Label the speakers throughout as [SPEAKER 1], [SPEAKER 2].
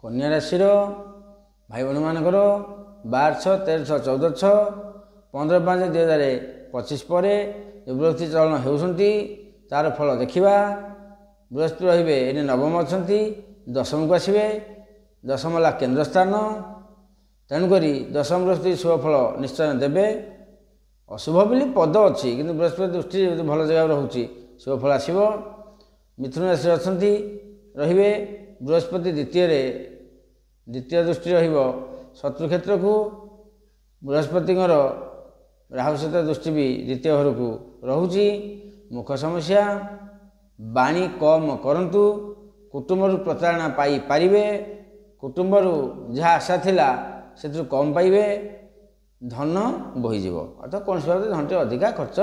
[SPEAKER 1] कन्या राशि भाई भाई मानकर 12/6/13/6/14/6 15/5/2025 पर बृहस्पति चलन होती तार फल देखा। बृहस्पति रे ये नवम अच्छा दशम को आसवे दशम है केन्द्र स्थान तेणुक दशम बृहस्पति शुभ फल निश्चय देवे। अशुभ बोली पद अच्छी कि बृहस्पति दृष्टि भल जगह रोचे शुभ फल आसव। मिथुन राशि अच्छा रे बृहस्पति द्वितीय दृष्टि शत्रु क्षेत्र को बृहस्पति राहु सहित दृष्टि भी द्वितीय घर को रोचे। मुख समस्या बाणी कम करंतु कुटुंब प्रतारणा पाई पारिबे कुटुंब जहाँ आशा थिला से कम पाइबे धन बोहीजिव अर्थात कौन भाव धन अधिका खर्च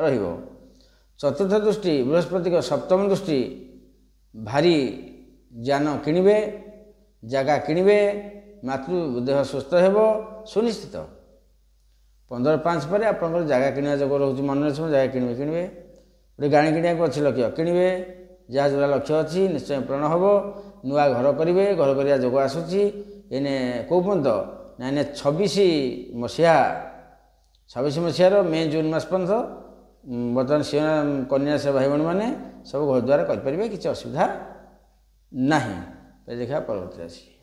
[SPEAKER 1] रहिबो। चतुर्थ दृष्टि बृहस्पति सप्तम दृष्टि भारी जान किणवे जगह किणवे मातृदेह सुस्थ हो सुनिश्चित। 15/5 पर आप जगह किणवा जोग रोचे मन रखिए जगह किणवे गोटे गाड़ी किणा अच्छी लक्ष्य किणवे जहाँ जो लक्ष्य अच्छी निश्चय पूरण हम। नुआ घर करेंगे घर करने जोग आसूसी एने कौ पर्यंत ना 26 मसीहार मे जून मास पर्यंत बर्तमान सी कन्या से भाई भाई मैंने सब घर द्वारा करेंगे किसी असुविधा ना। देखा परवर्ती राशि।